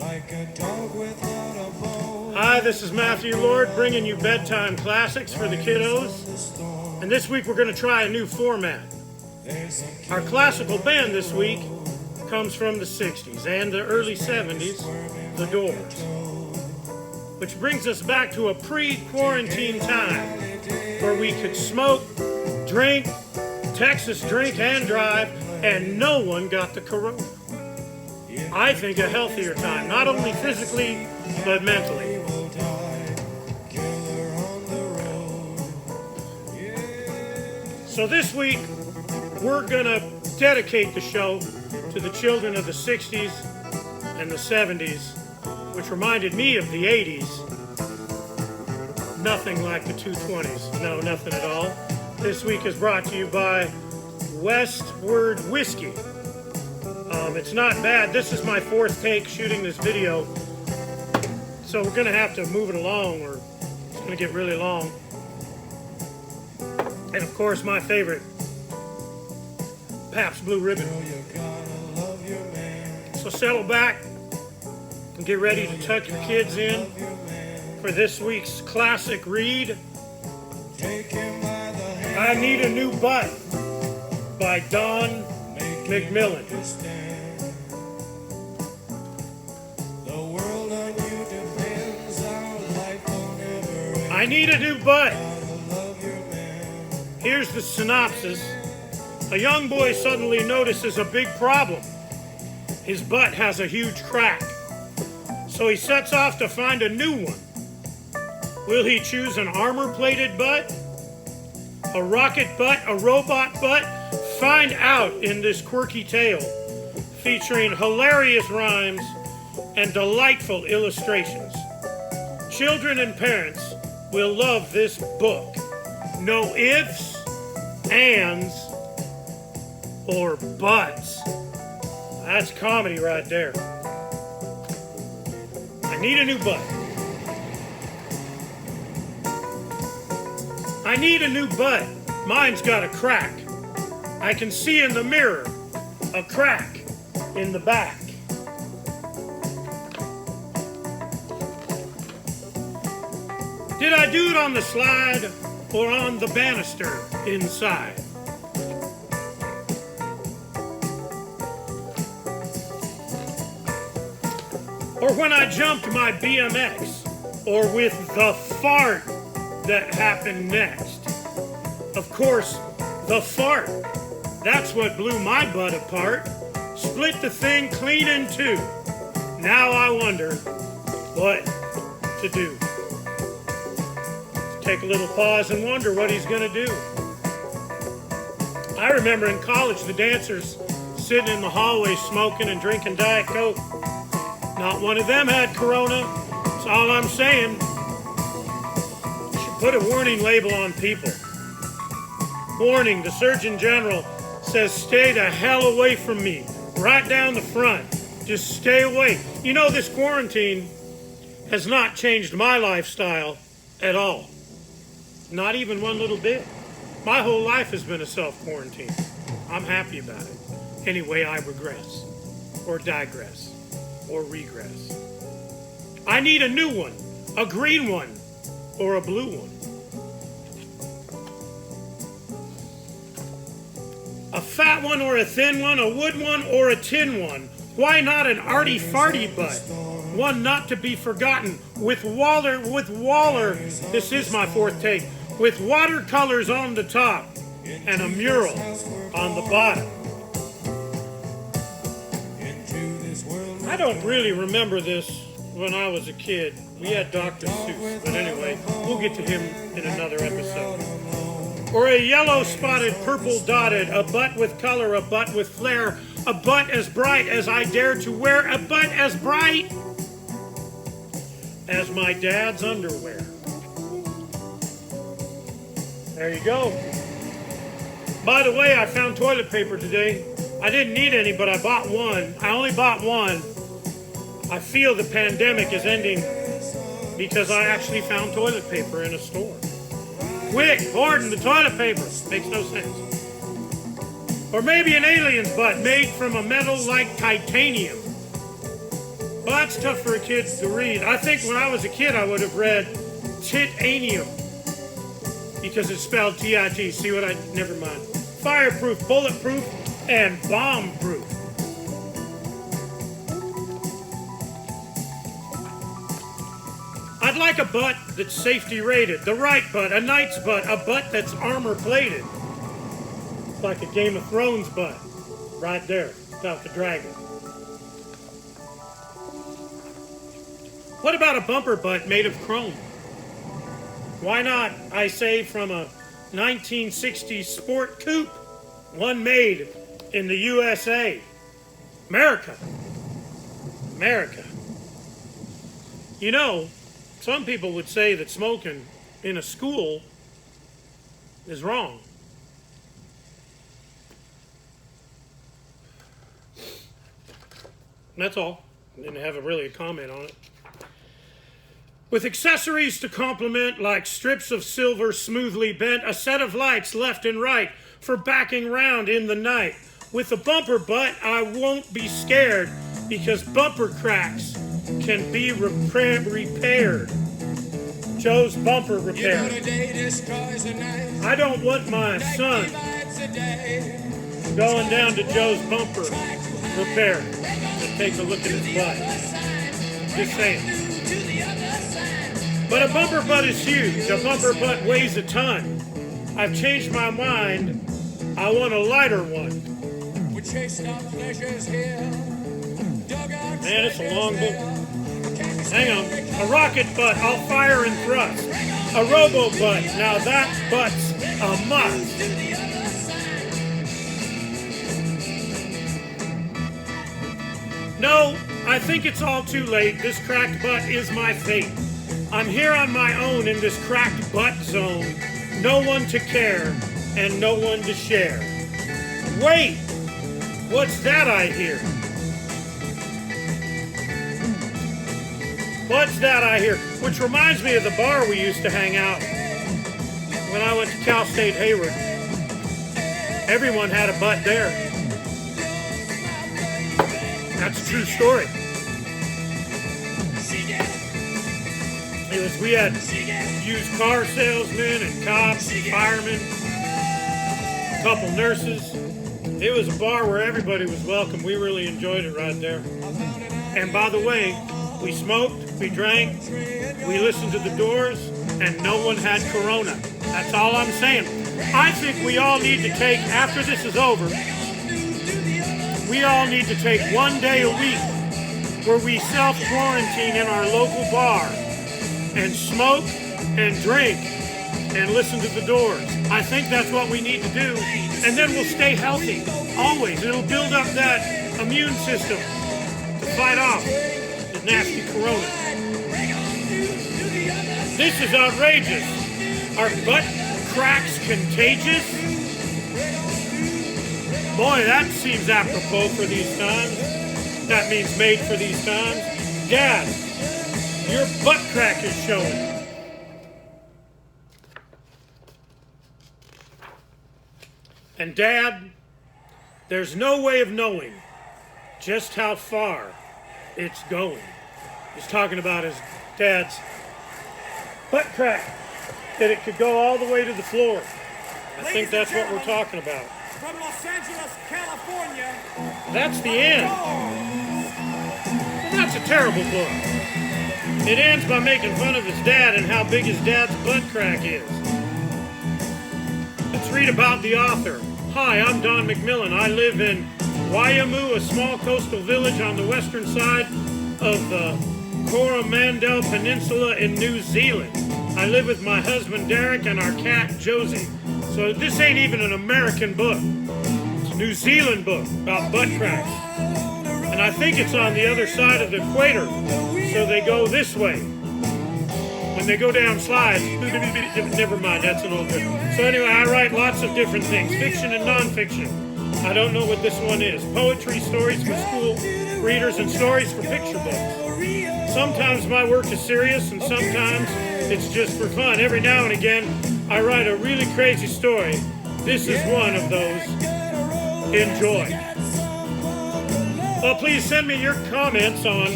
Hi, this is Matthew Lord bringing you bedtime classics for the kiddos. And this week we're going to try a new format. Our classical band this week comes from the 60s and the early 70s, The Doors. Which brings us back to a pre-quarantine time where we could smoke, drink, Texas drink and drive, and no one got the corona. I think a healthier time, not only physically, but mentally. So this week, we're gonna dedicate the show to the children of the 60s and the 70s, which reminded me of the 80s. Nothing like the 220s. No, nothing at all. This week is brought to you by Westward Whiskey. It's not bad. This is my fourth take shooting this video, so we're gonna have to move it along or it's gonna get really long. And of course, my favorite, Pabst Blue Ribbon. So settle back and get ready to tuck your kids in for this week's classic read. I Need a New Butt by Don McMillan. I need a new butt. Here's the synopsis. A young boy suddenly notices a big problem. His butt has a huge crack. So he sets off to find a new one. Will he choose an armor-plated butt? A rocket butt? A robot butt? Find out in this quirky tale, featuring hilarious rhymes and delightful illustrations. Children and parents will love this book. No ifs, ands, or buts. That's comedy right there. I need a new butt. I need a new butt. Mine's got a crack. I can see in the mirror a crack in the back. Did I do it on the slide or on the banister inside? Or when I jumped my BMX, or with the fart that happened next? Of course, the fart. That's what blew my butt apart. Split the thing clean in two. Now I wonder what to do. Take a little pause and wonder what he's going to do. I remember in college the dancers sitting in the hallway smoking and drinking Diet Coke. Not one of them had corona. That's all I'm saying. You should put a warning label on people. Warning, the Surgeon General says stay the hell away from me. Right down the front. Just stay away. You know, this quarantine has not changed my lifestyle at all. Not even one little bit. My whole life has been a self-quarantine. I'm happy about it. Anyway, I regress, or digress, or regress. I need a new one, a green one, or a blue one. A fat one or a thin one, a wood one or a tin one. Why not an arty-farty butt? One not to be forgotten. With Waller, this is my fourth take, with watercolors on the top and a mural on the bottom. I don't really remember this when I was a kid. We had Dr. Seuss, but anyway, we'll get to him in another episode. Or a yellow spotted, purple dotted, a butt with color, a butt with flair, a butt as bright as I dare to wear, a butt as bright as my dad's underwear. There you go. By the way, I found toilet paper today. I didn't need any, but I bought one. I only bought one. I feel the pandemic is ending because I actually found toilet paper in a store. Quick, hoarding the toilet paper. Makes no sense. Or maybe an alien's butt made from a metal like titanium. Well, that's tough for a kid to read. I think when I was a kid, I would have read titanium because it's spelled T-I-T. See what I... Never mind. Fireproof, bulletproof, and bomb-proof. I'd like a butt that's safety rated. The right butt, a knight's butt, a butt that's armor plated. It's like a Game of Thrones butt. Right there, without the dragon. What about a bumper butt made of chrome? Why not, I say, from a 1960s sport coupe, one made in the USA. America. America. You know, some people would say that smoking in a school is wrong. That's all. Didn't have really a comment on it. With accessories to complement, like strips of silver smoothly bent, a set of lights left and right for backing round in the night. With a bumper butt, I won't be scared because bumper cracks can be repaired. Joe's Bumper Repair. I don't want my son going down to Joe's Bumper Repair to take a look at his butt. Just saying. But a bumper butt is huge. A bumper butt weighs a ton. I've changed my mind. I want a lighter one. Man, it's a long book. Hang on. A rocket butt, I'll fire and thrust. A robo butt, now that butt's a must. No, I think it's all too late. This cracked butt is my fate. I'm here on my own in this cracked butt zone. No one to care and no one to share. Wait, what's that I hear? What's that I hear? Which reminds me of the bar we used to hang out when I went to Cal State Hayward. Everyone had a butt there. That's a true story. We had used car salesmen and cops and firemen, a couple nurses. It was a bar where everybody was welcome. We really enjoyed it right there. And by the way, we smoked, we drank, we listened to the Doors, and no one had Corona. That's all I'm saying. I think we all need to take, after this is over, we all need to take one day a week where we self-quarantine in our local bar and smoke and drink and listen to the Doors. I think that's what we need to do. And then we'll stay healthy, always. It'll build up that immune system to fight off the nasty corona. This is outrageous. Are butt cracks contagious? Boy, that seems apropos for these times. That means made for these times. Dad, your butt crack is showing. And Dad, there's no way of knowing just how far it's going. He's talking about his dad's butt crack, that it could go all the way to the floor. I think that's what we're talking about. From Los Angeles, California. That's the end. Well, that's a terrible book. It ends by making fun of his dad and how big his dad's butt crack is. Let's read about the author. Hi, I'm Don McMillan. I live in Waiamu, a small coastal village on the western side of the Coromandel Peninsula in New Zealand. I live with my husband Derek and our cat Josie. So this ain't even an American book. It's a New Zealand book about butt cracks. And I think it's on the other side of the equator. So they go this way. When they go down slides, never mind, that's an old book. So anyway, I write lots of different things, fiction and nonfiction. I don't know what this one is. Poetry, stories for school readers, and stories for picture books. Sometimes my work is serious, and sometimes it's just for fun. Every now and again, I write a really crazy story. This is one of those. Enjoy. Well, please send me your comments on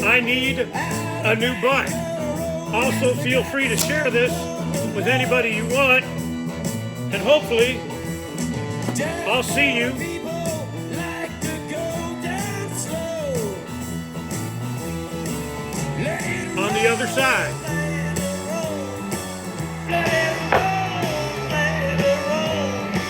I need a new bike. Also, feel free to share this with anybody you want, and hopefully, I'll see you on the other side.